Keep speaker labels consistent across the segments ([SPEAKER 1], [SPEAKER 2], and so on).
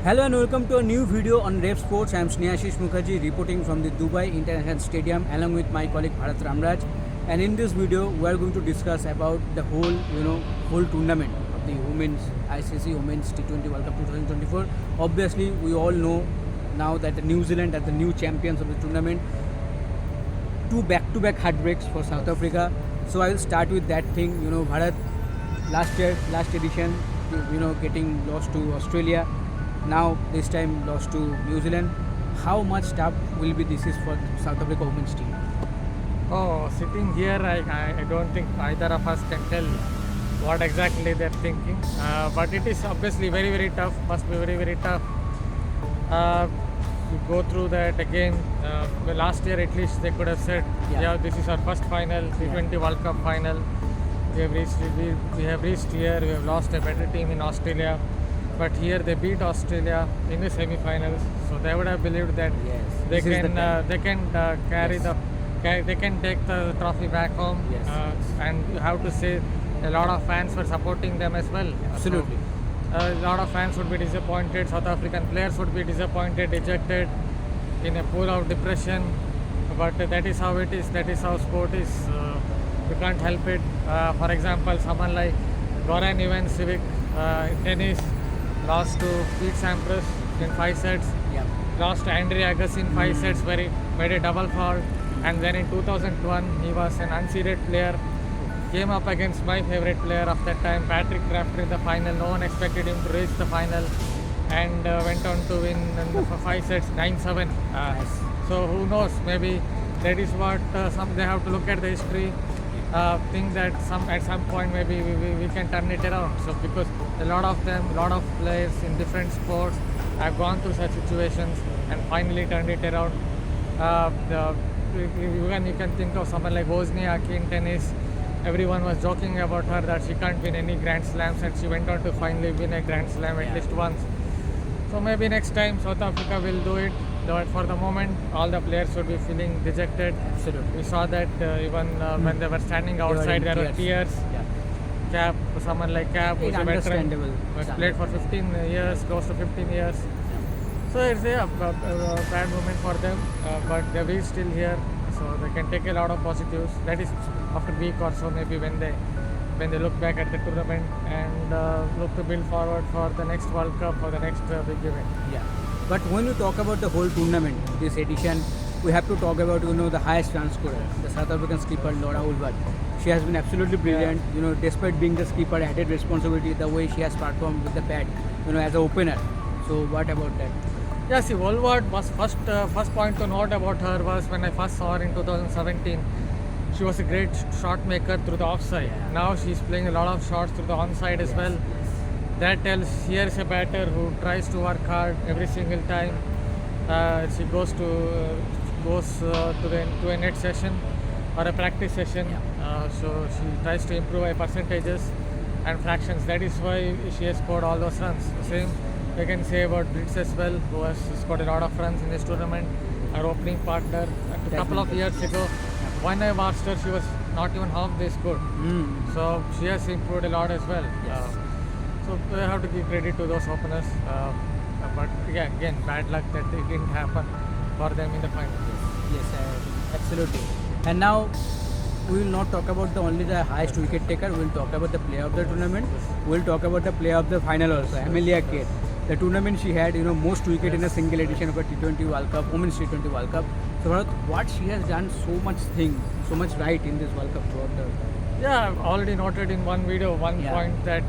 [SPEAKER 1] Hello and welcome to a new video on Revsportz. I am Snehasis Mukherjee reporting from the Dubai International Stadium along with my colleague Bharath Ramaraj. And in this video, we are going to discuss about the whole tournament of the Women's ICC Women's T20 World Cup 2024. Obviously, we all know now that the New Zealand are the new champions of the tournament. Two back-to-back heartbreaks for South Africa. So I will start with that thing. Bharat last edition, getting lost to Australia. Now this time lost to New Zealand. How much tough will be this is for South Africa women's team?
[SPEAKER 2] Oh, sitting here, I don't think either of us can tell what exactly they're thinking. But it is obviously very, very tough. Must be very, very tough. To go through that again. Last year, at least they could have said, "Yeah, this is our first final, T20 World Cup final. We have reached here. We have lost a better team in Australia." But here they beat Australia in the semi-finals, so they would have believed that they can take the trophy back home. And you have to say a lot of fans were supporting them as well.
[SPEAKER 1] Absolutely.
[SPEAKER 2] So, a lot of fans would be disappointed. South African players would be disappointed, dejected, in a pool of depression. But that is how it is. That is how sport is. You can't help it. For example, someone like Goran Ivanisevic in tennis. Lost to Pete Sampras in 5 sets. Lost to Andre Agassi in 5 sets where he made a double fault. And then in 2001, he was an unseeded player. Came up against my favorite player of that time, Patrick Rafter, in the final. No one expected him to reach the final. And went on to win for 5 sets, 9-7. So who knows, maybe that is what they have to look at the history. Think that at some point maybe we can turn it around. So because a lot of players in different sports have gone through such situations and finally turned it around. You can think of someone like Wozniacki in tennis. Everyone was joking about her that she can't win any Grand Slams, and she went on to finally win a Grand Slam at least once. So maybe next time South Africa will do it. But for the moment, all the players should be feeling dejected.
[SPEAKER 1] Absolutely.
[SPEAKER 2] We saw that even when they were standing outside, there were tears. Cap, someone like Cap, who's a veteran, was played for 15 years, close to 15 years. So it's a bad moment for them, but they're still here, so they can take a lot of positives. That is after a week or so, maybe when they look back at the tournament and look to build forward for the next World Cup or the next big event.
[SPEAKER 1] But when you talk about the whole tournament, this edition, we have to talk about the highest run scorer, the South African skipper Laura Ulvard. She has been absolutely brilliant. Despite being the skipper, added responsibility the way she has performed with the bat, as an opener. So what about that?
[SPEAKER 2] Yeah, see, Ulvard was first point to note about her was when I first saw her in 2017. She was a great shot maker through the offside. Now she's playing a lot of shots through the onside as well. That tells here is a batter who tries to work hard every single time. She goes to a net session or a practice session. So she tries to improve her percentages and fractions. That is why she has scored all those runs. The same we can say about Brits as well, who has scored a lot of runs in this tournament. Our opening partner a couple of years ago, when I watched her, she was not even half this good. So she has improved a lot as well. So we have to give credit to those openers. But again, bad luck that it didn't happen for them in the final.
[SPEAKER 1] Yes, absolutely. And now we will not talk about only the highest wicket taker. We will talk about the player of the tournament. We will talk about the player of the final also, Amelia Keir. The tournament she had, most wicket in a single edition of a T20 World Cup, Women's T20 World Cup. So what she has done so much right in this World Cup throughout the.
[SPEAKER 2] Yeah, I've already noted in one video, point that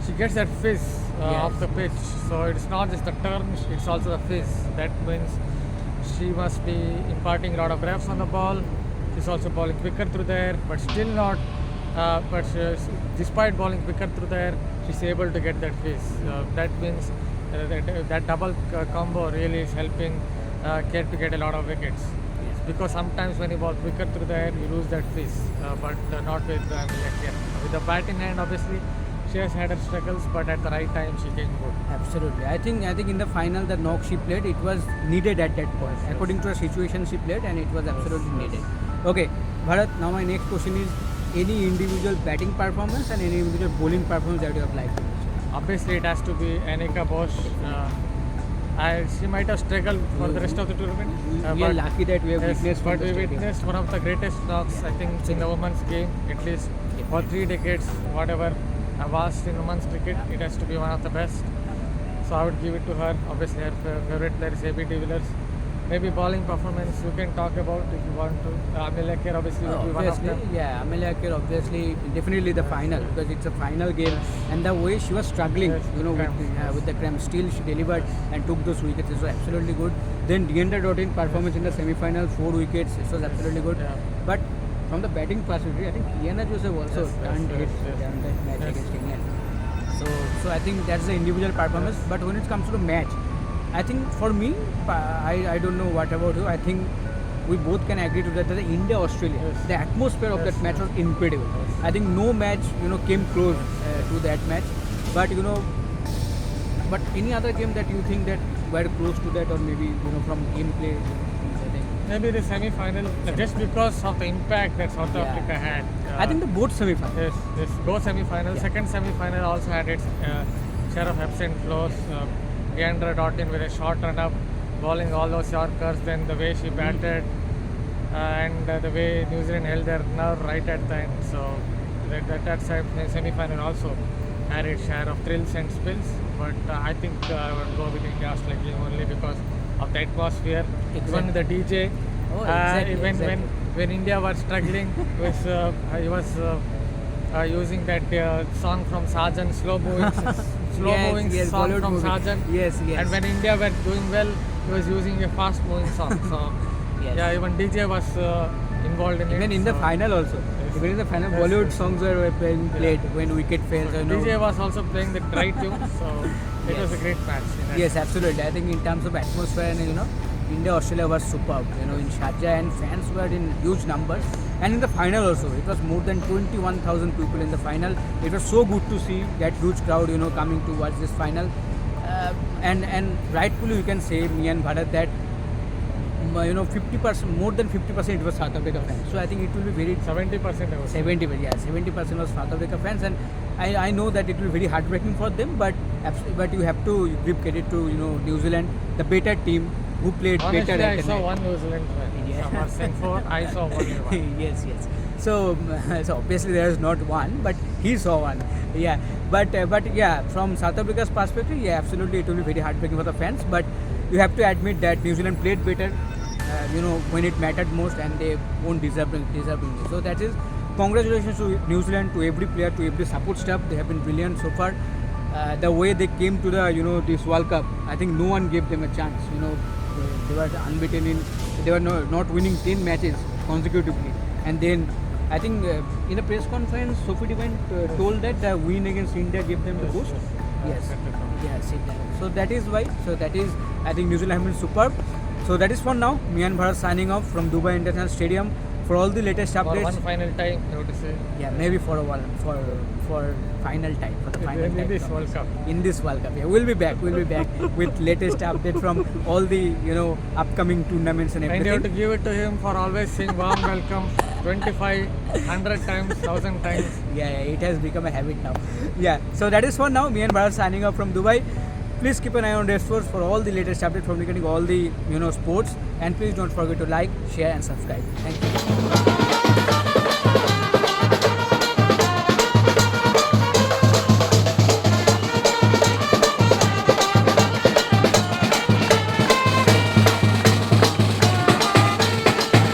[SPEAKER 2] she gets that fizz off the pitch. So it's not just the turn, it's also the fizz. That means she must be imparting a lot of reps on the ball. She's also bowling quicker through the air, but still not. Despite bowling quicker through the air, she's able to get that fizz. That means that double combo really is helping Keir to get a lot of wickets. Because sometimes when you bowl quicker through the air, you lose that fizz, but not with Amelia Keir. With the bat in hand, obviously, she has had her struggles, but at the right time she came good.
[SPEAKER 1] Absolutely. I think in the final, the knock she played, it was needed at that point. According to the situation she played, and it was absolutely needed. Okay, Bharat, now my next question is, any individual batting performance and any individual bowling performance that you have liked?
[SPEAKER 2] Obviously, it has to be Annika Bosch. She might have struggled for the rest of the tournament.
[SPEAKER 1] We are lucky that we have
[SPEAKER 2] Yes,
[SPEAKER 1] witnessed from
[SPEAKER 2] but
[SPEAKER 1] the
[SPEAKER 2] we
[SPEAKER 1] stadium.
[SPEAKER 2] witnessed one of the greatest knocks, I think, in the women's game, at least for 3 decades, whatever I've watched in women's cricket, it has to be one of the best. So I would give it to her. Obviously, her favorite player is AB de Villiers. Maybe bowling performance you can talk about if you want to. Amelia Kerr obviously would be one of
[SPEAKER 1] Obviously,
[SPEAKER 2] them.
[SPEAKER 1] yeah, Amelia Kerr obviously, definitely the final because it's a final game, and the way she was struggling,
[SPEAKER 2] Yes,
[SPEAKER 1] with the cramp, still she delivered and took those wickets. It was absolutely good. Then Deandra Dottin performance in the semi-final, 4 wickets. It was absolutely good.
[SPEAKER 2] Yeah.
[SPEAKER 1] But from the batting perspective, I think Kiana Joseph also
[SPEAKER 2] Yes,
[SPEAKER 1] turned
[SPEAKER 2] yes,
[SPEAKER 1] hit
[SPEAKER 2] yes.
[SPEAKER 1] in that match
[SPEAKER 2] Yes.
[SPEAKER 1] against England. So I think that's the individual performance.
[SPEAKER 2] Yes.
[SPEAKER 1] But when it comes to the match, I think for me, I don't know what about you. I think we both can agree to that. The India Australia,
[SPEAKER 2] Yes.
[SPEAKER 1] the atmosphere of
[SPEAKER 2] Yes.
[SPEAKER 1] that match was incredible.
[SPEAKER 2] Yes.
[SPEAKER 1] I think no match came close to that match. But but any other game that you think that were close to that, or maybe from gameplay, I think.
[SPEAKER 2] Maybe the semi-final, just because of the impact that South
[SPEAKER 1] Yeah.
[SPEAKER 2] Africa had.
[SPEAKER 1] I think the both semi-final.
[SPEAKER 2] Yes, both semi-final.
[SPEAKER 1] Yeah.
[SPEAKER 2] Second semi-final also had its share of ebbs and flows. Deandra Dottin with a short run-up, bowling all those Yorkers, then the way she batted, and the way New Zealand held their nerve right at the end. So that semi-final also had its share of thrills and spills. But I think I would go with India Australia game only because of the atmosphere.
[SPEAKER 1] Exactly.
[SPEAKER 2] Even the DJ.
[SPEAKER 1] Oh, exactly, exactly.
[SPEAKER 2] When India was struggling, he was using that song from Sargent, slow moving
[SPEAKER 1] yes,
[SPEAKER 2] song
[SPEAKER 1] Bollywood
[SPEAKER 2] from
[SPEAKER 1] movie.
[SPEAKER 2] Sargent.
[SPEAKER 1] Yes, yes.
[SPEAKER 2] And when India were doing well, he was using a fast moving song. So
[SPEAKER 1] Yes.
[SPEAKER 2] yeah, even DJ was involved in it.
[SPEAKER 1] Even in the
[SPEAKER 2] so
[SPEAKER 1] final also.
[SPEAKER 2] Yes.
[SPEAKER 1] Even in the final,
[SPEAKER 2] Yes,
[SPEAKER 1] Bollywood
[SPEAKER 2] yes.
[SPEAKER 1] songs were being played when wicket fails.
[SPEAKER 2] DJ was also playing the right tune, so it was a
[SPEAKER 1] Yes.
[SPEAKER 2] great match. in that
[SPEAKER 1] Yes, absolutely. I think in terms of atmosphere and India Australia was superb. In Sharjah, and fans were in huge numbers. And in the final also, it was more than 21,000 people in the final. It was so good to see that huge crowd coming to watch this final. And rightfully you can say, me and Bharath, that 50%, more than 50% it was South Africa fans. So I think it will be very
[SPEAKER 2] 70% I was
[SPEAKER 1] 70% was South Africa fans, and I know that it will be very heartbreaking for them, but you have to give credit to New Zealand, the better team who played
[SPEAKER 2] Honestly,
[SPEAKER 1] better.
[SPEAKER 2] I
[SPEAKER 1] at
[SPEAKER 2] saw
[SPEAKER 1] night.
[SPEAKER 2] one New Zealand fan.
[SPEAKER 1] Yeah.
[SPEAKER 2] Some are saying 4, I saw only one.
[SPEAKER 1] yes. So obviously there is not one, but he saw one. Yeah, but yeah, from South Africa's perspective, yeah, absolutely it will be very heartbreaking for the fans. But you have to admit that New Zealand played better, when it mattered most, and they won deservingly. So that is congratulations to New Zealand, to every player, to every support staff. They have been brilliant so far. The way they came to the this World Cup, I think no one gave them a chance. They were unbeaten they were not winning 10 matches consecutively, and then I think in a press conference, Sophie Devine told that the win against India gave them the boost. Yes. Yes, exactly. So that is why. So that is, I think New Zealand have been superb. So that is for now. Me and Bharath signing off from Dubai International Stadium. For all the latest
[SPEAKER 2] For
[SPEAKER 1] updates.
[SPEAKER 2] one final time, I would say.
[SPEAKER 1] Yeah, maybe for a while, for final time, for the final
[SPEAKER 2] In
[SPEAKER 1] time.
[SPEAKER 2] this World Cup.
[SPEAKER 1] In this World Cup, yeah, we'll be back with latest update from all the upcoming tournaments and
[SPEAKER 2] And you have to
[SPEAKER 1] everything.
[SPEAKER 2] give it to him for always saying warm welcome 25, 100 times, 1000 times.
[SPEAKER 1] Yeah, it has become a habit now. Yeah, so that is for now. Me and Bharath signing off from Dubai. Please keep an eye on Revsportz for all the latest updates from regarding all the sports, and please don't forget to like, share, and subscribe. Thank you.